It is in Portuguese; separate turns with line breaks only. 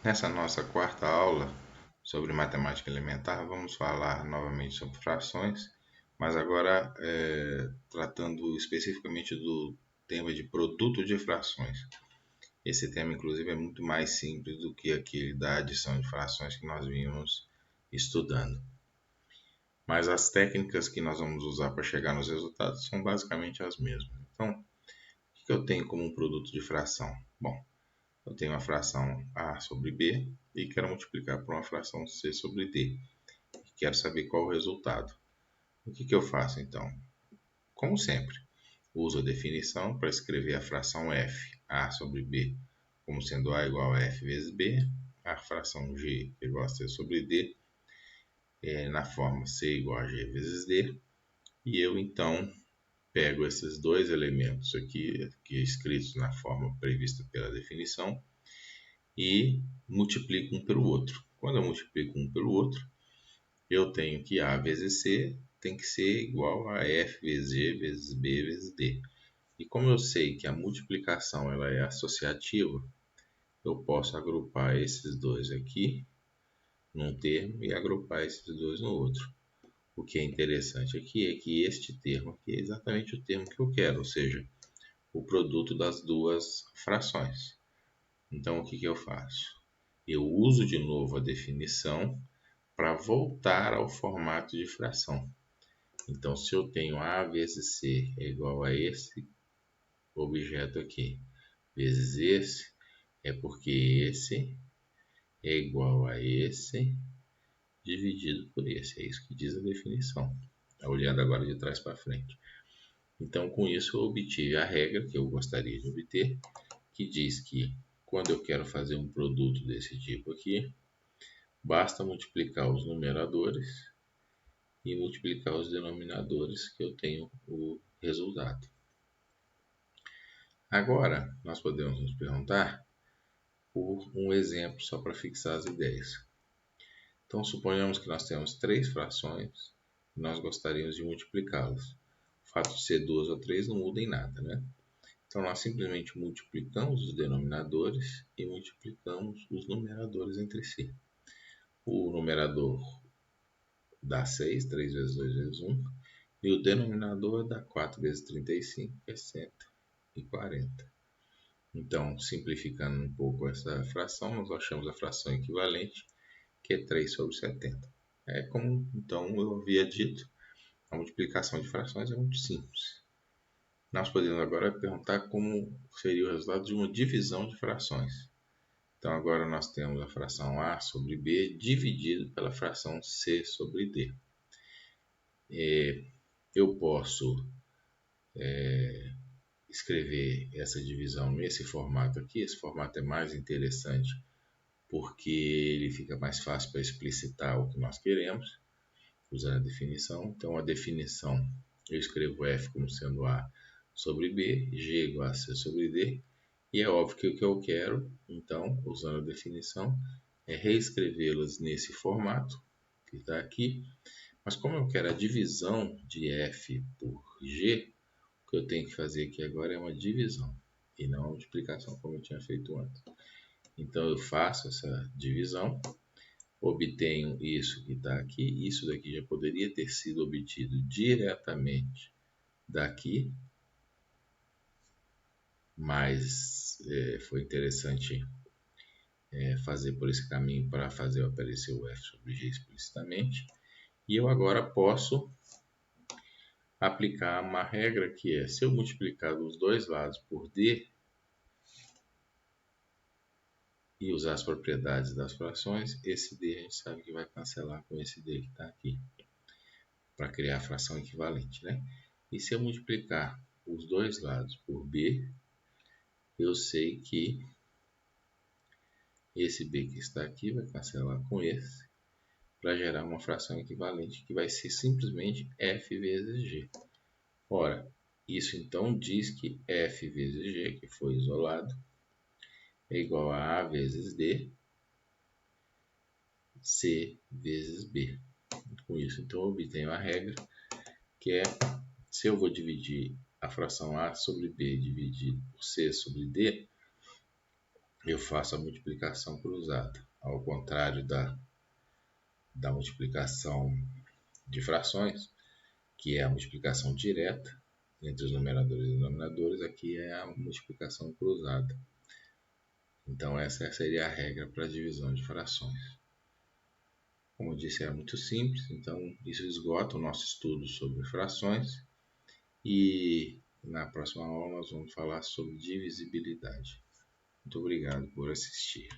Nessa nossa quarta aula sobre matemática elementar, vamos falar novamente sobre frações, mas agora tratando especificamente do tema de produto de frações. Esse tema, inclusive, é muito mais simples do que aquele da adição de frações que nós vimos estudando. Mas as técnicas que nós vamos usar para chegar nos resultados são basicamente as mesmas. Então, o que eu tenho como um produto de fração? Bom, eu tenho uma fração A sobre B e quero multiplicar por uma fração C sobre D. E quero saber qual o resultado. O que eu faço então? Como sempre, uso a definição para escrever a fração f, A sobre B, como sendo A igual a F vezes B, a fração G igual a C sobre D, na forma C igual a G vezes D, e eu então pego esses dois elementos aqui escritos na forma prevista pela definição, e multiplico um pelo outro. Quando eu multiplico um pelo outro, eu tenho que A vezes C tem que ser igual a F vezes G vezes B vezes D. E como eu sei que a multiplicação ela é associativa, eu posso agrupar esses dois aqui num termo e agrupar esses dois no outro. O que é interessante aqui é que este termo aqui é exatamente o termo que eu quero, ou seja, o produto das duas frações. Então, o que eu faço? Eu uso de novo a definição para voltar ao formato de fração. Então, se eu tenho A vezes C é igual a esse objeto aqui, vezes esse, é porque esse é igual a esse dividido por esse. É isso que diz a definição. Olhando agora de trás para frente. Então, com isso, eu obtive a regra que eu gostaria de obter, que diz que quando eu quero fazer um produto desse tipo aqui, basta multiplicar os numeradores e multiplicar os denominadores que eu tenho o resultado. Agora, nós podemos nos perguntar por um exemplo só para fixar as ideias. Então, suponhamos que nós temos três frações e nós gostaríamos de multiplicá-las. O fato de ser duas ou três não muda em nada, né? Então, nós simplesmente multiplicamos os denominadores e multiplicamos os numeradores entre si. O numerador dá 6, 3 vezes 2 vezes 1, e o denominador dá 4 vezes 35, que é 140. Então, simplificando um pouco essa fração, nós achamos a fração equivalente, que é 3 sobre 70. É como então eu havia dito, a multiplicação de frações é muito simples. Nós podemos agora perguntar como seria o resultado de uma divisão de frações. Então, agora nós temos a fração A sobre B dividido pela fração C sobre D. Eu posso escrever essa divisão nesse formato aqui. Esse formato é mais interessante porque ele fica mais fácil para explicitar o que nós queremos, usando a definição. Então, a definição, eu escrevo F como sendo A sobre B, G igual a C sobre D, e é óbvio que o que eu quero, então, usando a definição, é reescrevê-las nesse formato, que está aqui, mas como eu quero a divisão de F por G, o que eu tenho que fazer aqui agora é uma divisão, e não uma multiplicação, como eu tinha feito antes. Então, eu faço essa divisão, obtenho isso que está aqui, isso daqui já poderia ter sido obtido diretamente daqui, mas foi interessante fazer por esse caminho para fazer aparecer o F sobre G explicitamente. E eu agora posso aplicar uma regra que é, se eu multiplicar dos dois lados por D e usar as propriedades das frações, esse D a gente sabe que vai cancelar com esse D que está aqui, para criar a fração equivalente, né? E se eu multiplicar os dois lados por B, eu sei que esse B que está aqui vai cancelar com esse, para gerar uma fração equivalente que vai ser simplesmente F vezes G. Ora, isso então diz que F vezes G, que foi isolado, é igual a vezes D, C vezes B. Com isso, então, eu obtenho a regra, que é, se eu vou dividir a fração A sobre B dividido por C sobre D, eu faço a multiplicação cruzada, ao contrário da multiplicação de frações, que é a multiplicação direta entre os numeradores e denominadores. Aqui é a multiplicação cruzada. Então essa seria a regra para a divisão de frações. Como eu disse, é muito simples, então isso esgota o nosso estudo sobre frações, e na próxima aula nós vamos falar sobre divisibilidade. Muito obrigado por assistir.